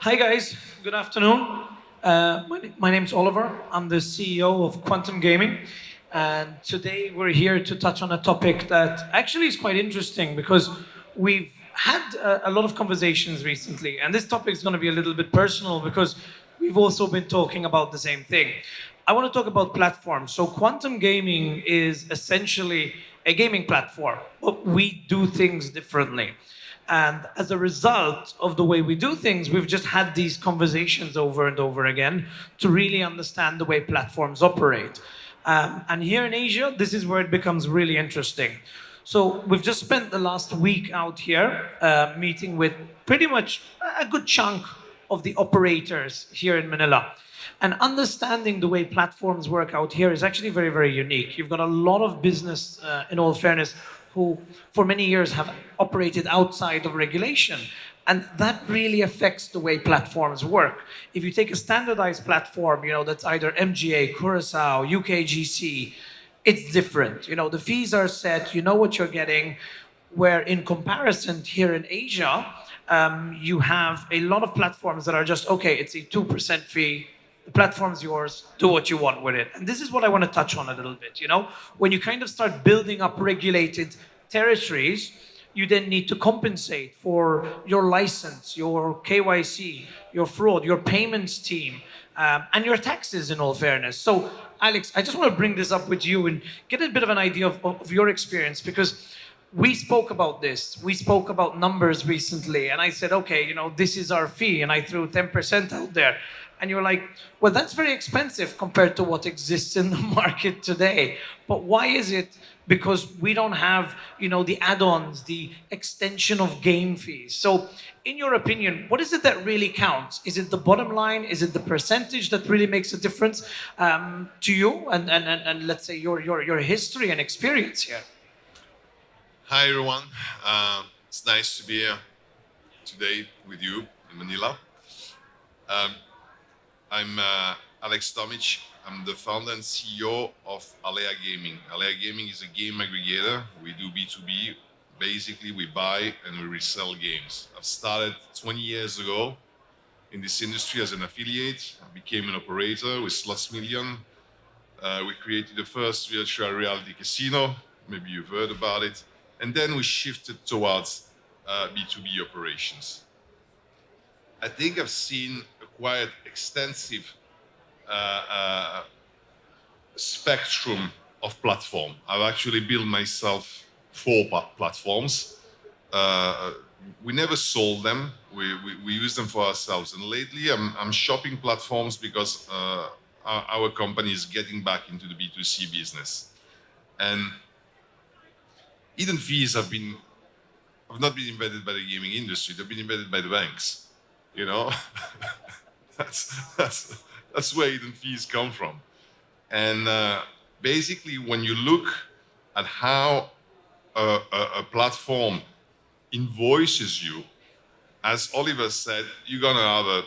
Hi guys, good afternoon. My name's Oliver. I'm the CEO of Quantum Gaming, and today we're here to touch on a topic that actually is quite interesting because we've had a lot of conversations recently, and this topic is going to be a little bit personal because we've also been talking about the same thing. I want to talk about platforms. So Quantum Gaming is essentially a gaming platform, but we do things differently. And as a result of the way we do things, we've just had these conversations over and over again to really understand the way platforms operate. And here in Asia, this is where it becomes really interesting. So we've just spent the last week out here meeting with pretty much a good chunk of the operators here in Manila. And understanding the way platforms work out here is actually very, very unique. You've got a lot of business, in all fairness, who for many years have operated outside of regulation. And that really affects the way platforms work. If you take a standardized platform, that's either MGA, Curacao, UKGC, it's different. The fees are set, you know what you're getting, where in comparison here in Asia, you have a lot of platforms that are just, okay, it's a 2% fee, the platform's yours, do what you want with it. And this is what I want to touch on a little bit. When you kind of start building up regulated territories, you then need to compensate for your license, your KYC, your fraud, your payments team, and your taxes, in all fairness. So, Alex, I just want to bring this up with you and get a bit of an idea of your experience, because we spoke about this. We spoke about numbers recently, and I said, okay, this is our fee, and I threw 10% out there. And you're like, well, that's very expensive compared to what exists in the market today. But why is it? Because we don't have, the add-ons, the extension of game fees. So, in your opinion, what is it that really counts? Is it the bottom line? Is it the percentage that really makes a difference to you? And let's say your history and experience here. Hi everyone, it's nice to be here today with you in Manila. Um, I'm Alex Tomic. I'm the founder and CEO of Alea Gaming. Alea Gaming is a game aggregator. We do B2B. Basically, we buy and we resell games. I've started 20 years ago in this industry as an affiliate. I became an operator with Slots Million. We created the first virtual reality casino. Maybe you've heard about it. And then we shifted towards B2B operations. I think I've seen a quite extensive spectrum of platform. I've actually built myself 4 platforms. We never sold them. We use them for ourselves. And lately, I'm shopping platforms because our company is getting back into the B2C business. And hidden fees have not been invented by the gaming industry. They've been invented by the banks. That's where hidden fees come from. And basically, when you look at how a platform invoices you, as Oliver said, you're gonna have a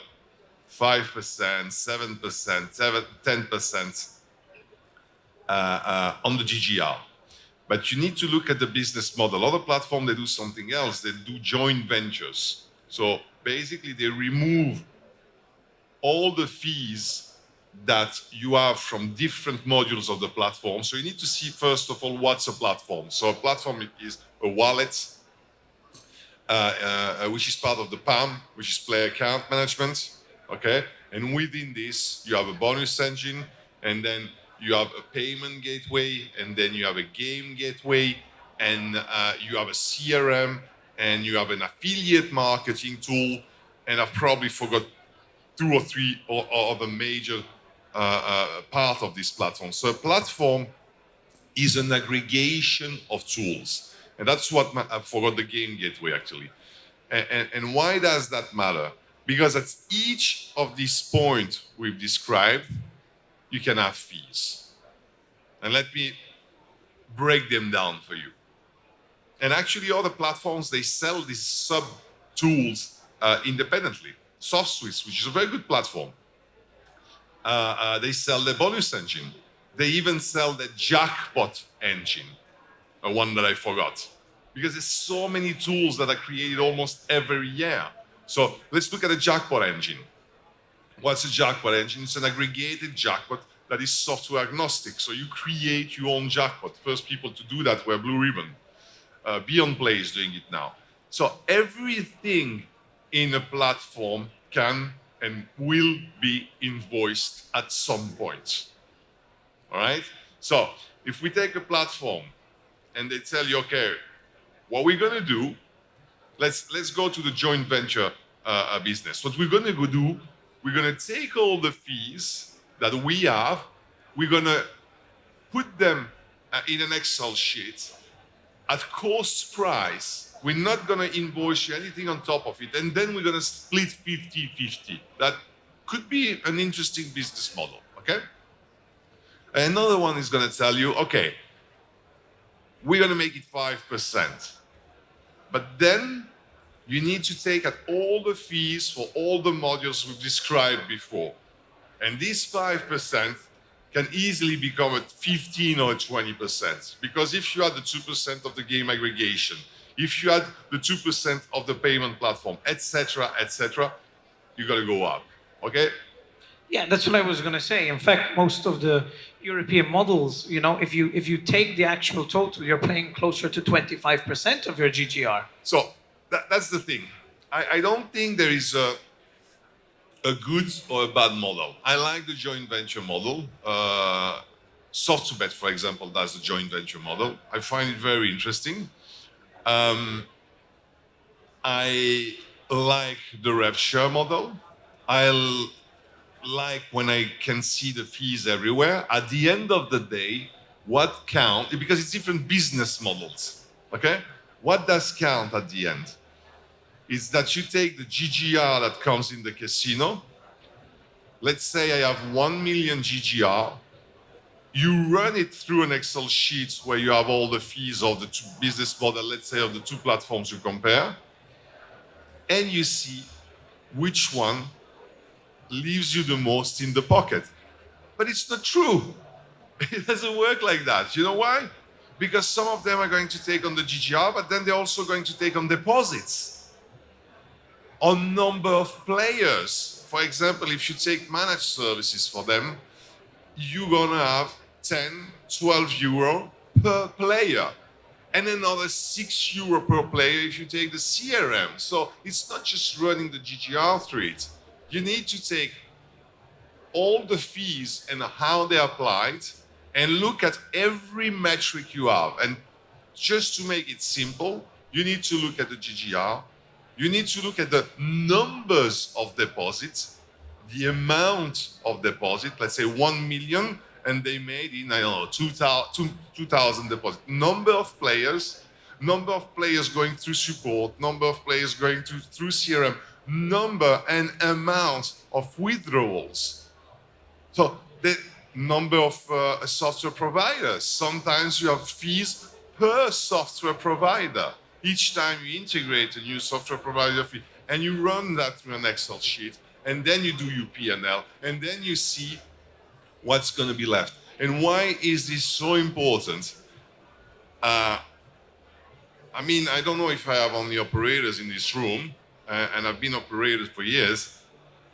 5%, 7%, 10% on the GGR. But you need to look at the business model. Other platforms, they do something else. They do joint ventures. So basically, they remove all the fees that you have from different modules of the platform. So you need to see, first of all, what's a platform. So a platform is a wallet, which is part of the PAM, which is player account management. Okay? And within this, you have a bonus engine, and then you have a payment gateway, and then you have a game gateway, and you have a CRM, and you have an affiliate marketing tool, and I've probably forgot 2 or 3 of a major part of this platform. So a platform is an aggregation of tools, and that's what I forgot the game gateway actually. And why does that matter? Because at each of these points we've described, you can have fees. And let me break them down for you. And actually other platforms, they sell these sub tools independently. SoftSwiss, which is a very good platform, they sell the bonus engine. They even sell the jackpot engine, one that I forgot. Because there's so many tools that are created almost every year. So let's look at a jackpot engine. What's a jackpot engine? It's an aggregated jackpot that is software agnostic. So you create your own jackpot. First people to do that were Blue Ribbon. Beyond Play is doing it now. So everything in a platform can and will be invoiced at some point. All right? So if we take a platform and they tell you, okay, what we're going to do, let's go to the joint venture business. What we're going to do, we're going to take all the fees that we have, we're going to put them in an Excel sheet at cost price. We're not going to invoice you anything on top of it. And then we're going to split 50-50. That could be an interesting business model, okay? Another one is going to tell you, okay, we're going to make it 5%. But then you need to take out all the fees for all the modules we've described before. And this 5% can easily become at 15 or 20%. Because if you had the 2% of the game aggregation, if you had the 2% of the payment platform, etc., you got to go up, okay? Yeah, that's what I was going to say. In fact, most of the European models, if you take the actual total, you're paying closer to 25% of your GGR. So that's the thing. I don't think there is a good or a bad model. I like the joint venture model. Soft2Bet, for example, does the joint venture model. I find it very interesting. I like the rev share model. I like when I can see the fees everywhere. At the end of the day, what counts, because it's different business models, okay? What does count at the end is that you take the GGR that comes in the casino. Let's say I have 1 million GGR. You run it through an Excel sheet where you have all the fees of the two business model, let's say of the two platforms you compare, and you see which one leaves you the most in the pocket. But it's not true. It doesn't work like that. You know why? Because some of them are going to take on the GGR, but then they're also going to take on deposits, on number of players. For example, if you take managed services for them, you're gonna have 10, 12 euro per player, and another 6 euro per player if you take the CRM. So it's not just running the GGR through it. You need to take all the fees and how they applied and look at every metric you have. And just to make it simple, you need to look at the GGR. You need to look at the numbers of deposits, the amount of deposit, let's say 1 million, and they made in, I don't know, 2,000 deposits. Number of players going through support, number of players going through CRM, number and amount of withdrawals. So the number of software providers. Sometimes you have fees per software provider. Each time you integrate a new software provider fee, and you run that through an Excel sheet, and then you do your P&L, and then you see what's going to be left. And why is this so important? I mean, I don't know if I have only operators in this room, and I've been operators for years.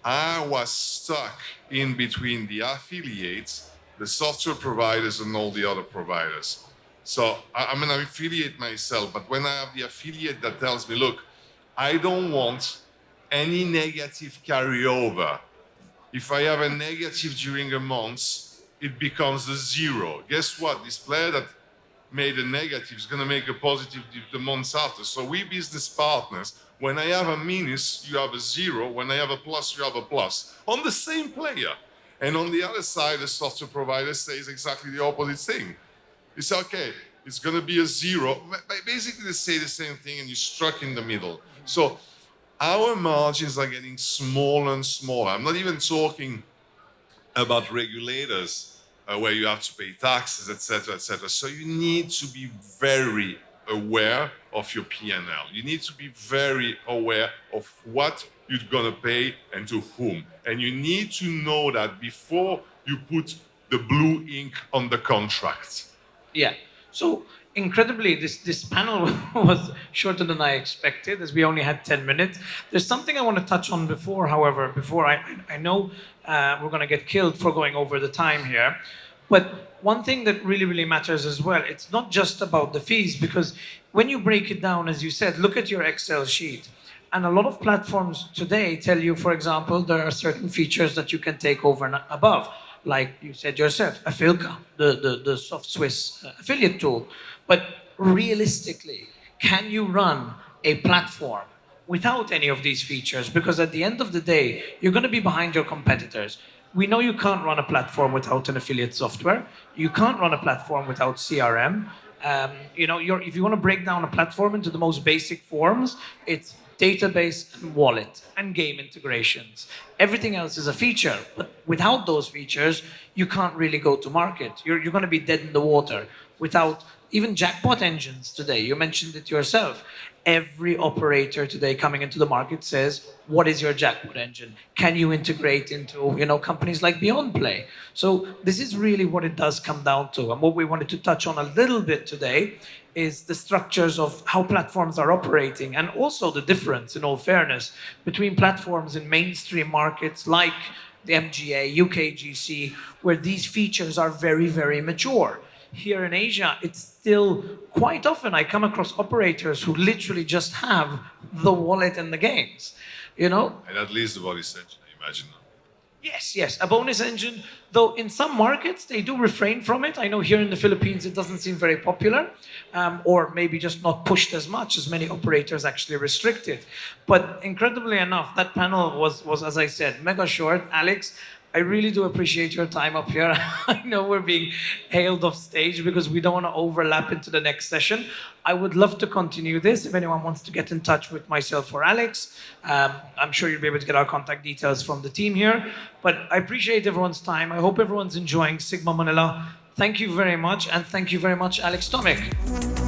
I was stuck in between the affiliates, the software providers, and all the other providers. So I'm an affiliate myself, but when I have the affiliate that tells me, look, I don't want any negative carryover. If I have a negative during a month, it becomes a zero. Guess what? This player that made a negative is going to make a positive the months after. So we business partners, when I have a minus, you have a zero. When I have a plus, you have a plus on the same player. And on the other side, the software provider says exactly the opposite thing. You say, okay, it's going to be a zero. Basically, they say the same thing, and you're stuck in the middle. So our margins are getting smaller and smaller. I'm not even talking about regulators where you have to pay taxes, etc., etc. So you need to be very aware of your P&L. You need to be very aware of what you're going to pay and to whom. And you need to know that before you put the blue ink on the contract. Yeah. So incredibly, this panel was shorter than I expected, as we only had 10 minutes. There's something I want to touch on before, however, before I know we're going to get killed for going over the time here. But one thing that really matters as well, it's not just about the fees, because when you break it down, as you said, look at your Excel sheet. And a lot of platforms today tell you, for example, there are certain features that you can take over and above. Like you said yourself, Afilka, the soft Swiss affiliate tool. But realistically, can you run a platform without any of these features? Because at the end of the day, you're going to be behind your competitors. We know you can't run a platform without an affiliate software. You can't run a platform without CRM. If you want to break down a platform into the most basic forms, it's database and wallet and game integrations. Everything else is a feature, but without those features, you can't really go to market. You're going to be dead in the water without even jackpot engines today. You mentioned it yourself. Every operator today coming into the market says, what is your jackpot engine? Can you integrate into companies like Beyond Play? So this is really what it does come down to. And what we wanted to touch on a little bit today is the structures of how platforms are operating, and also the difference, in all fairness, between platforms in mainstream markets like the MGA, UKGC, where these features are very mature. Here in Asia, it's still quite often I come across operators who literally just have the wallet and the games, you know? And at least the body essential, I imagine. Yes, a bonus engine, though in some markets they do refrain from it. I know here in the Philippines it doesn't seem very popular, or maybe just not pushed as much, as many operators actually restrict it. But incredibly enough, that panel was as I said, mega short. Alex, I really do appreciate your time up here. I know we're being hailed off stage because we don't want to overlap into the next session. I would love to continue this. If anyone wants to get in touch with myself or Alex, I'm sure you'll be able to get our contact details from the team here. But I appreciate everyone's time. I hope everyone's enjoying Sigma Manila. Thank you very much, and thank you very much, Alex Tomic.